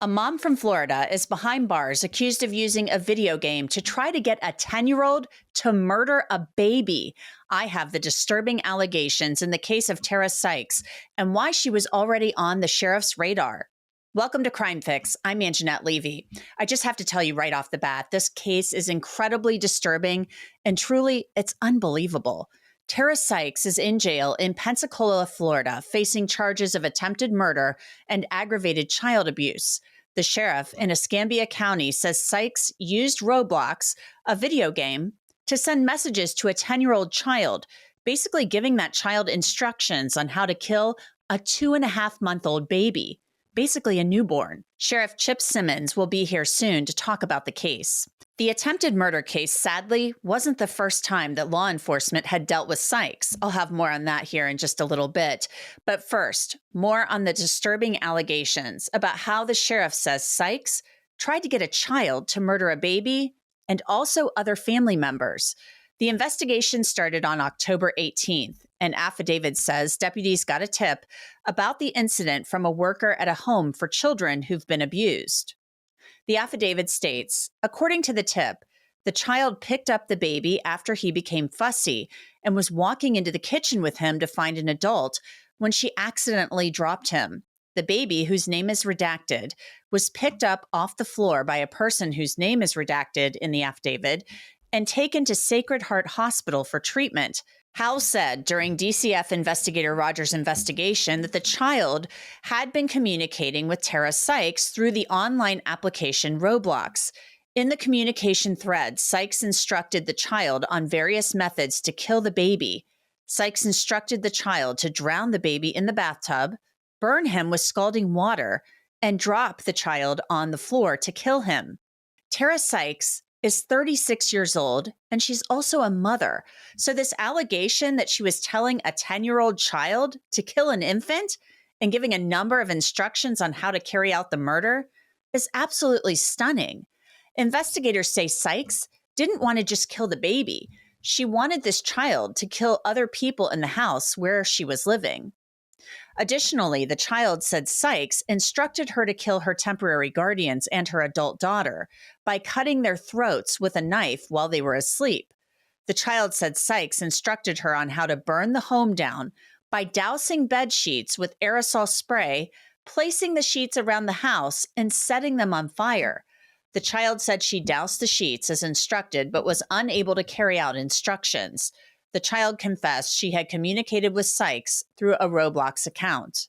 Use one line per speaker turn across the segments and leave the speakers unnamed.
A mom from Florida is behind bars accused of using a video game to try to get a 10-year-old to murder a baby. I have the disturbing allegations in the case of Tara Sykes and why she was already on the sheriff's radar. Welcome to Crime Fix. I'm Angenette Levy. I just have to tell you right off the bat, this case is incredibly disturbing and truly, it's unbelievable. Tara Sykes is in jail in Pensacola, Florida, facing charges of attempted murder and aggravated child abuse. The sheriff in Escambia County says Sykes used Roblox, a video game, to send messages to a 10-year-old child, basically giving that child instructions on how to kill a 2.5-month-old baby, basically a newborn. Sheriff Chip Simmons will be here soon to talk about the case. The attempted murder case, sadly, wasn't the first time that law enforcement had dealt with Sykes. I'll have more on that here in just a little bit. But first, more on the disturbing allegations about how the sheriff says Sykes tried to get a child to murder a baby and also other family members. The investigation started on October 18th. An affidavit says deputies got a tip about the incident from a worker at a home for children who've been abused. The affidavit states, according to the tip, the child picked up the baby after he became fussy and was walking into the kitchen with him to find an adult when she accidentally dropped him. The baby, whose name is redacted, was picked up off the floor by a person whose name is redacted in the affidavit and taken to Sacred Heart Hospital for treatment. Howell said during DCF investigator Rogers' investigation that the child had been communicating with Tara Sykes through the online application Roblox. In the communication thread, Sykes instructed the child on various methods to kill the baby. Sykes instructed the child to drown the baby in the bathtub, burn him with scalding water, and drop the child on the floor to kill him. Tara Sykes is 36 years old, and she's also a mother. So this allegation that she was telling a 10-year-old child to kill an infant and giving a number of instructions on how to carry out the murder is absolutely stunning. Investigators say Sykes didn't want to just kill the baby. She wanted this child to kill other people in the house where she was living. Additionally, the child said Sykes instructed her to kill her temporary guardians and her adult daughter by cutting their throats with a knife while they were asleep. The child said Sykes instructed her on how to burn the home down by dousing bed sheets with aerosol spray, placing the sheets around the house, and setting them on fire. The child said she doused the sheets as instructed but was unable to carry out instructions. The child confessed she had communicated with Sykes through a Roblox account.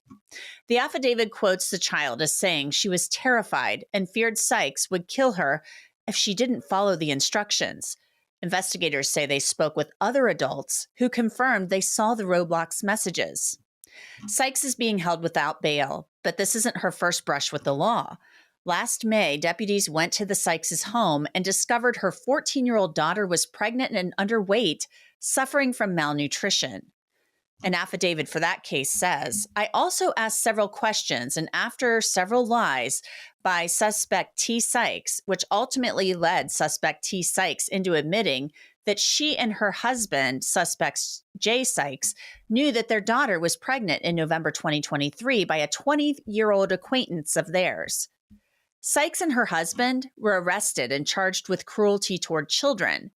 The affidavit quotes the child as saying she was terrified and feared Sykes would kill her if she didn't follow the instructions. Investigators say they spoke with other adults who confirmed they saw the Roblox messages. Sykes is being held without bail, but this isn't her first brush with the law. Last May, deputies went to the Sykes' home and discovered her 14-year-old daughter was pregnant and underweight, suffering from malnutrition. An affidavit for that case says, I also asked several questions, and after several lies by suspect T. Sykes, which ultimately led suspect T. Sykes into admitting that she and her husband, suspect J. Sykes, knew that their daughter was pregnant in November 2023 by a 20-year-old acquaintance of theirs. Sykes and her husband were arrested and charged with cruelty toward children.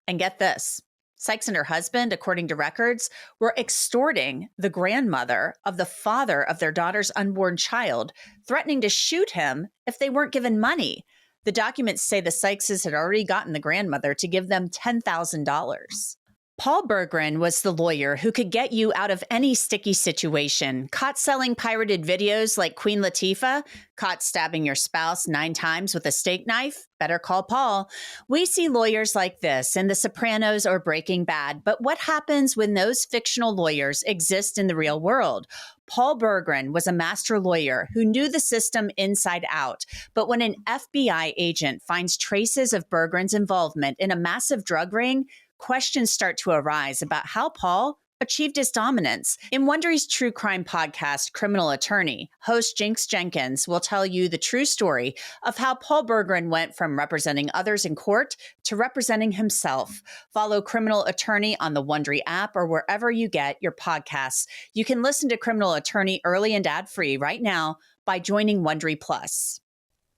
And get this, Sykes and her husband, according to records, were extorting the grandmother of the father of their daughter's unborn child, threatening to shoot him if they weren't given money. The documents say the Sykeses had already gotten the grandmother to give them $10,000. Paul Berggren was the lawyer who could get you out of any sticky situation. Caught selling pirated videos like Queen Latifah? Caught stabbing your spouse 9 times with a steak knife? Better call Paul. We see lawyers like this in The Sopranos or Breaking Bad, but what happens when those fictional lawyers exist in the real world? Paul Berggren was a master lawyer who knew the system inside out, but when an FBI agent finds traces of Berggren's involvement in a massive drug ring, questions start to arise about how Paul achieved his dominance. In Wondery's true crime podcast, Criminal Attorney, host Jinx Jenkins will tell you the true story of how Paul Berggren went from representing others in court to representing himself. Follow Criminal Attorney on the Wondery app or wherever you get your podcasts. You can listen to Criminal Attorney early and ad-free right now by joining Wondery Plus.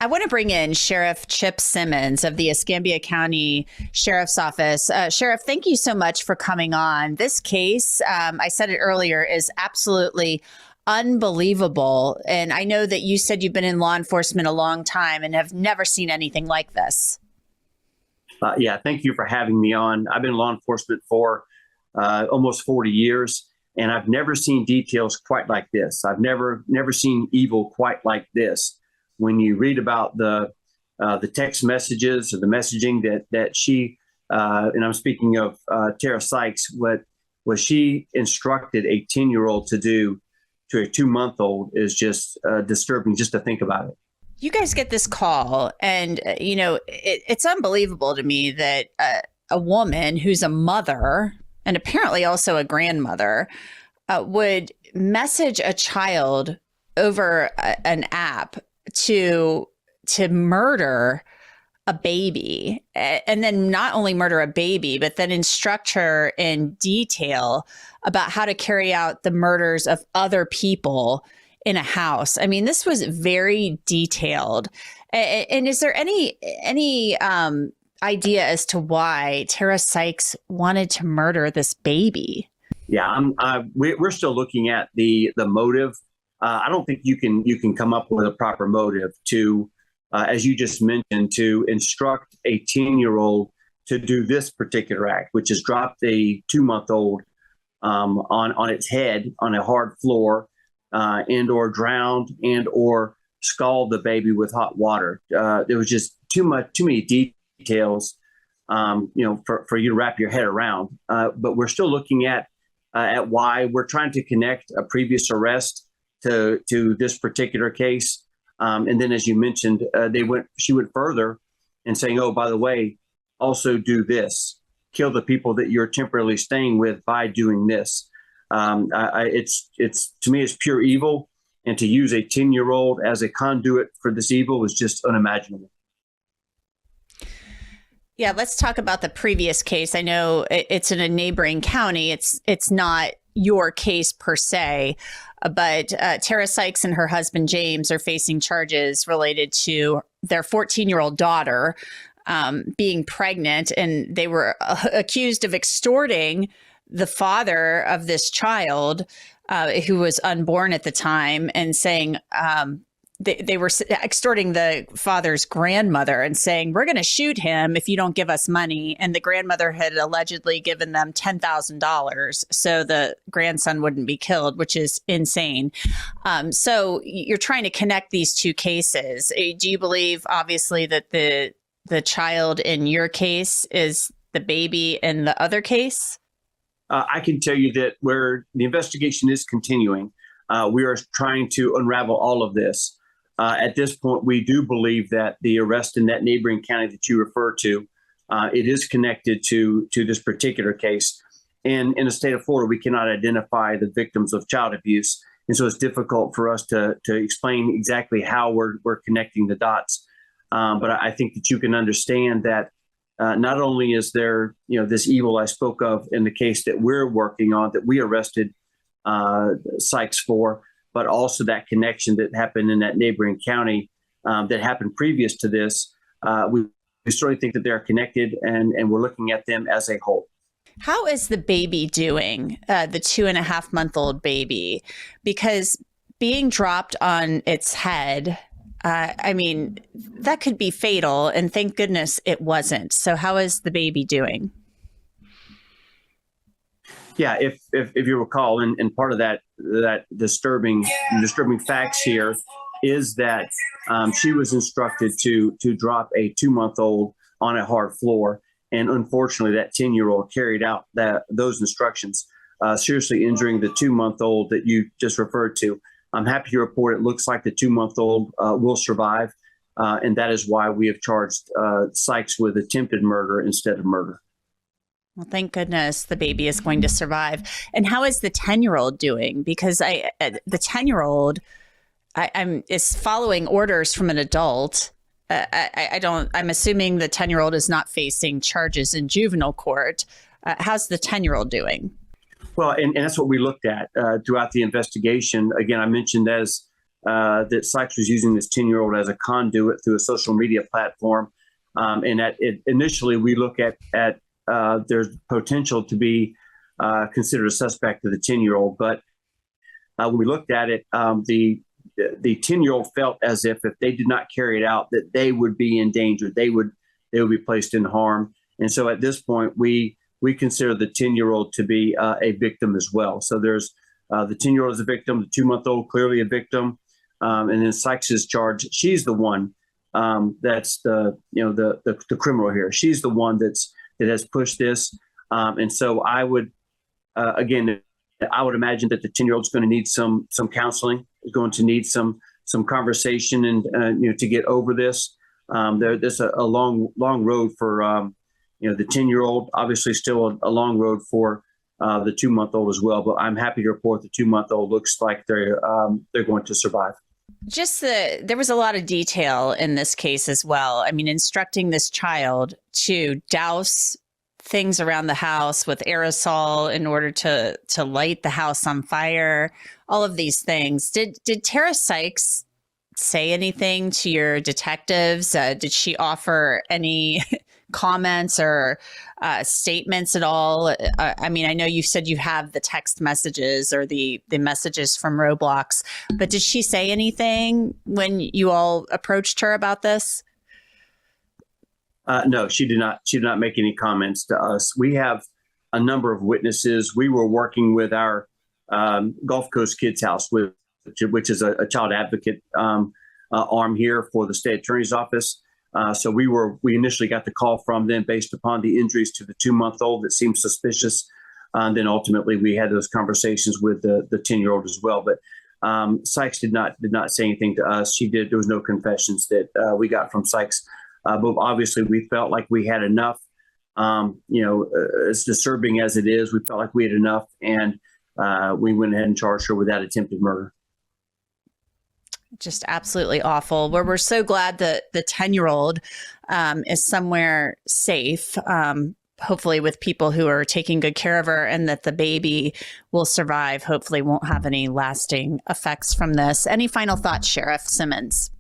I want to bring in Sheriff Chip Simmons of the Escambia County Sheriff's Office. Sheriff, thank you so much for coming on. This case, I said it earlier, is absolutely unbelievable. And I know that you said you've been in law enforcement a long time and have never seen anything like this.
Yeah, thank you for having me on. I've been in law enforcement for almost 40 years, and I've never seen details quite like this. I've never seen evil quite like this. When you read about the text messages or the messaging that she, and I'm speaking of Tara Sykes, what she instructed a 10-year-old to do to a 2-month-old is just disturbing just to think about it.
You guys get this call, and, it's unbelievable to me that a woman who's a mother and apparently also a grandmother would message a child over an app to murder a baby, and then not only murder a baby, but then instruct her in detail about how to carry out the murders of other people in a house. I mean, this was very detailed. And is there any idea as to why Tara Sykes wanted to murder this baby?
Yeah, we're still looking at the motive. I don't think you can come up with a proper motive to, as you just mentioned, to instruct a 10-year-old to do this particular act, which is drop a 2-month-old on its head on a hard floor, and or drowned and or scald the baby with hot water. There was just too many details, for you to wrap your head around. But we're still looking at why we're trying to connect a previous arrest to this particular case. And then, as you mentioned, she went further and saying, oh, by the way, also do this, kill the people that you're temporarily staying with by doing this. It's to me, it's pure evil. And to use a 10-year-old as a conduit for this evil is just unimaginable.
Yeah, let's talk about the previous case. I know it's in a neighboring county. It's not your case per se, but Tara Sykes and her husband James are facing charges related to their 14-year-old daughter being pregnant, and they were accused of extorting the father of this child who was unborn at the time, and saying they were extorting the father's grandmother and saying, we're going to shoot him if you don't give us money. And the grandmother had allegedly given them $10,000 so the grandson wouldn't be killed, which is insane. So you're trying to connect these two cases. Do you believe, obviously, that the child in your case is the baby in the other case?
I can tell you that where the investigation is continuing, we are trying to unravel all of this. At this point, we do believe that the arrest in that neighboring county that you refer to, it is connected to this particular case. And in the state of Florida, we cannot identify the victims of child abuse. And so it's difficult for us to explain exactly how we're connecting the dots. But I think that you can understand that not only is there, this evil I spoke of in the case that we're working on, that we arrested Sykes for, but also that connection that happened in that neighboring county that happened previous to this. We certainly think that they're connected, and we're looking at them as a whole.
How is the baby doing, the 2.5-month-old baby? Because being dropped on its head, that could be fatal, and thank goodness it wasn't. So how is the baby doing?
Yeah, if you recall, and part of that disturbing facts here is that she was instructed to drop a 2-month-old on a hard floor, and unfortunately, that 10-year-old carried out those instructions, seriously injuring the 2-month-old that you just referred to. I'm happy to report it looks like the 2-month-old will survive, and that is why we have charged Sykes with attempted murder instead of murder.
Well, thank goodness the baby is going to survive. And how is the 10-year-old doing? Because the 10-year-old is following orders from an adult. I'm assuming the 10-year-old is not facing charges in juvenile court. How's the 10-year-old doing?
Well, and that's what we looked at throughout the investigation. Again, I mentioned as that Sykes was using this 10-year-old as a conduit through a social media platform. And initially, we look at there's potential to be considered a suspect to the 10-year-old. But when we looked at it, the 10-year-old felt as if they did not carry it out, that they would be in danger. They would be placed in harm. And so at this point, we consider the 10-year-old to be a victim as well. So there's the 10-year-old is a victim, the 2-month-old clearly a victim, and then Sykes is charged. She's the one that's the criminal here. She's the one that has pushed this, and so I would imagine that the 10-year-old is going to need some counseling, is going to need some conversation, and to get over this. There's a long road for the 10-year-old. Obviously, still a long road for the 2-month-old as well. But I'm happy to report the 2-month-old looks like they're going to survive.
There was a lot of detail in this case as well. I mean, instructing this child to douse things around the house with aerosol in order to light the house on fire, all of these things. Did Tara Sykes say anything to your detectives? Did she offer any comments or statements at all? I mean, I know you said you have the text messages or the messages from Roblox, but did she say anything when you all approached her about this?
No, she did not. She did not make any comments to us. We have a number of witnesses. We were working with our Gulf Coast Kids House, which is a child advocate arm here for the state attorney's office. So we initially got the call from them based upon the injuries to the 2-month-old that seemed suspicious. And then ultimately we had those conversations with the 10-year-old as well. But Sykes did not say anything to us. There was no confessions that we got from Sykes. But obviously we felt like we had enough, as disturbing as it is, we felt like we had enough, and we went ahead and charged her with that attempted murder.
Just absolutely awful. We're so glad that the 10-year-old is somewhere safe, hopefully with people who are taking good care of her, and that the baby will survive, hopefully won't have any lasting effects from this. Any final thoughts, Sheriff Simmons?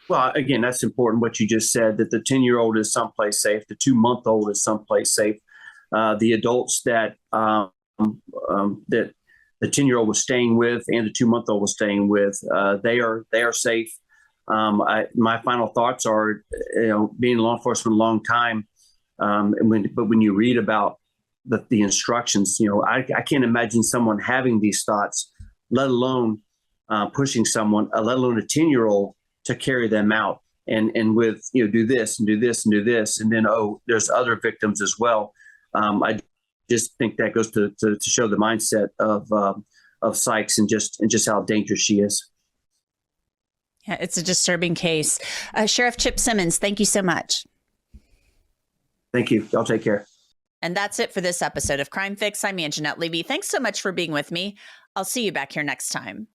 Well, again, that's important what you just said, that the 10-year-old is someplace safe. The 2-month-old is someplace safe. The adults that the 10-year-old was staying with and the 2-month-old was staying with, they are safe. My final thoughts are, being in law enforcement a long time, but when you read about the instructions, I can't imagine someone having these thoughts, let alone pushing someone, let alone a 10-year-old, to carry them out and with, do this and do this and do this. And then, there's other victims as well. I just think that goes to show the mindset of Sykes and just how dangerous she is.
Yeah, it's a disturbing case. Sheriff Chip Simmons, thank you so much.
Thank you. Y'all take care.
And that's it for this episode of Crime Fix. I'm Angenette Levy. Thanks so much for being with me. I'll see you back here next time.